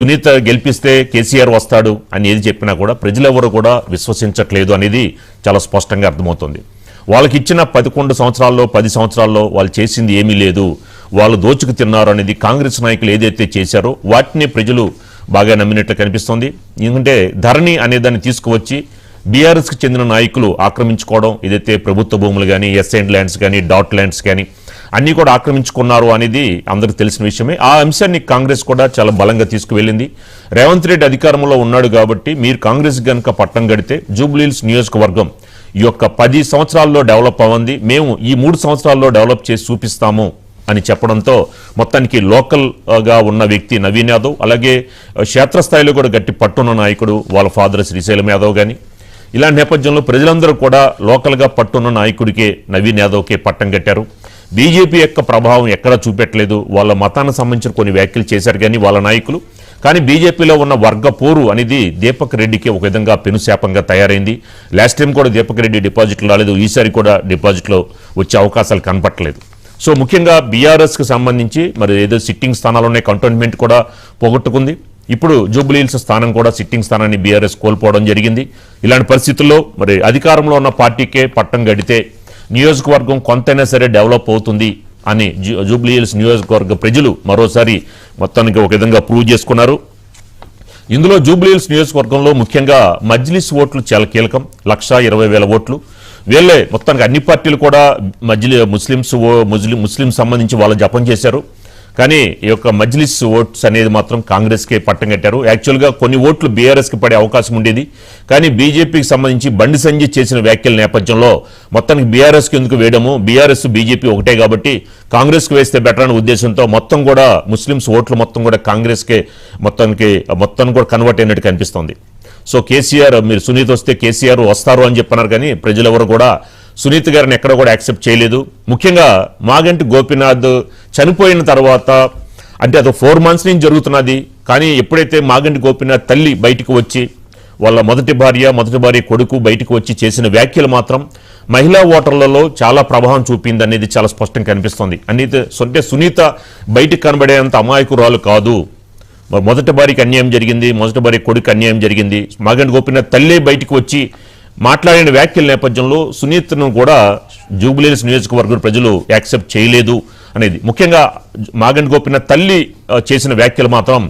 సునీత గెలిపిస్తే కేసీఆర్ వస్తాడు అని ఏది చెప్పినా కూడా ప్రజలెవరు కూడా విశ్వసించట్లేదు అనేది చాలా స్పష్టంగా అర్థమవుతుంది. వాళ్ళకి ఇచ్చిన 11 సంవత్సరాల్లో 10 సంవత్సరాల్లో వాళ్ళు చేసింది ఏమీ లేదు, వాళ్ళు దోచుకు తిన్నారు అనేది కాంగ్రెస్ నాయకులు ఏదైతే చేశారో వాటిని ప్రజలు బాగా నమ్మినట్లు కనిపిస్తోంది. ఎందుకంటే ధరణి అనే దాన్ని తీసుకువచ్చి బీఆర్ఎస్కి చెందిన నాయకులు ఆక్రమించుకోవడం, ఏదైతే ప్రభుత్వ భూములు కానీ ఎస్ఐండ్ ల్యాండ్స్ కానీ డాట్ ల్యాండ్స్ కానీ అన్నీ కూడా ఆక్రమించుకున్నారు అనేది అందరికీ తెలిసిన విషయమే. ఆ అంశాన్ని కాంగ్రెస్ కూడా చాలా బలంగా తీసుకువెళ్ళింది. రేవంత్ రెడ్డి అధికారంలో ఉన్నాడు కాబట్టి మీరు కాంగ్రెస్ కనుక పట్టం గడితే జూబ్లీహిల్స్ నియోజకవర్గం ఈ యొక్క 10 సంవత్సరాల్లో డెవలప్ అవ్వంది, మేము ఈ 3 సంవత్సరాల్లో డెవలప్ చేసి చూపిస్తాము అని చెప్పడంతో మొత్తానికి లోకల్గా ఉన్న వ్యక్తి నవీన్ యాదవ్, అలాగే క్షేత్రస్థాయిలో కూడా గట్టి పట్టున్న నాయకుడు వాళ్ళ ఫాదర్ శ్రీశైలం యాదవ్ కానీ, ఇలాంటి నేపథ్యంలో ప్రజలందరూ కూడా లోకల్గా పట్టున్న నాయకుడికే నవీన్ యాదవ్కే పట్టం కట్టారు. బీజేపీ యొక్క ప్రభావం ఎక్కడా చూపెట్టలేదు. వాళ్ళ మతానికి సంబంధించిన కొన్ని వ్యాఖ్యలు చేశారు కానీ వాళ్ళ నాయకులు, కానీ బీజేపీలో ఉన్న వర్గ పోరు అనేది దీపక్ రెడ్డికి ఒక విధంగా పెనుశాపంగా తయారైంది. లాస్ట్ టైం కూడా దీపక్ రెడ్డి డిపాజిట్లు రాలేదు, ఈసారి కూడా డిపాజిట్లో వచ్చే అవకాశాలు కనపట్టలేదు. సో ముఖ్యంగా బీఆర్ఎస్కి సంబంధించి మరి ఏదో సిట్టింగ్ స్థానాలున్నాయి, కంటోన్మెంట్ కూడా పోగొట్టుకుంది. ఇప్పుడు జూబ్లీహిల్స్ స్థానం కూడా సిట్టింగ్ స్థానాన్ని బీఆర్ఎస్ కోల్పోవడం జరిగింది. ఇలాంటి పరిస్థితుల్లో మరి అధికారంలో ఉన్న పార్టీకే పట్టం గడితే నియోజకవర్గం కొంతైనా సరే డెవలప్ అవుతుంది అని జూబ్లీహిల్స్ నియోజకవర్గ ప్రజలు మరోసారి మొత్తానికి ఒక విధంగా ప్రూవ్ చేసుకున్నారు. ఇందులో జూబ్లీహిల్స్ నియోజకవర్గంలో ముఖ్యంగా మజ్లిస్ ఓట్లు చాలా కీలకం. 1,20,000 ఓట్లు వీళ్ళే మొత్తానికి అన్ని పార్టీలు కూడా ముస్లిం సంబంధించి వాళ్ళు జపం చేశారు. కానీ ఈ యొక్క మజ్లిస్ ఓట్స్ అనేది మాత్రం కాంగ్రెస్కే పట్టం కట్టారు. యాక్చువల్గా కొన్ని ఓట్లు బీఆర్ఎస్కి పడే అవకాశం ఉండేది, కానీ బీజేపీకి సంబంధించి బండి సంజయ్ చేసిన వ్యాఖ్యల నేపథ్యంలో మొత్తానికి బీఆర్ఎస్కి ఎందుకు వేయడము, బీఆర్ఎస్ బీజేపీ ఒకటే కాబట్టి కాంగ్రెస్కి వేస్తే బెటర్ అనే ఉద్దేశంతో మొత్తం కూడా ముస్లిమ్స్ ఓట్లు మొత్తం కూడా కాంగ్రెస్కే మొత్తం కూడా కన్వర్ట్ అయినట్టు కనిపిస్తోంది. సో కేసీఆర్ మీరు సునీత్ వస్తే కేసీఆర్ వస్తారు అని చెప్పన్నారు, కానీ ప్రజలెవరు కూడా సునీత్ గారిని ఎక్కడ కూడా యాక్సెప్ట్ చేయలేదు. ముఖ్యంగా మాగంటి గోపీనాథ్ చనిపోయిన తర్వాత అంటే అది 4 months నుంచి జరుగుతున్నది, కానీ ఎప్పుడైతే మాగంటి గోపీనాథ్ తల్లి బయటకు వచ్చి వాళ్ళ మొదటి భార్య కొడుకు బయటకు వచ్చి చేసిన వ్యాఖ్యలు మాత్రం మహిళా ఓటర్లలో చాలా ప్రభావం చూపింది అనేది చాలా స్పష్టంగా కనిపిస్తుంది. అంటే సునీత బయటకు కనబడేంత అమాయకురాలు కాదు. మొదటి భార్యకి అన్యాయం జరిగింది, మొదటి భార్య కొడుకు అన్యాయం జరిగింది. మాగంటి గోపీనాథ్ తల్లే బయటకు వచ్చి మాట్లాడిన వ్యాఖ్యల నేపథ్యంలో సునీతను కూడా జూబ్లీహిల్స్ నియోజకవర్గం ప్రజలు యాక్సెప్ట్ చేయలేదు అనేది. ముఖ్యంగా మాగంటి గోపీనాథ్ తల్లి చేసిన వ్యాఖ్యలు మాత్రం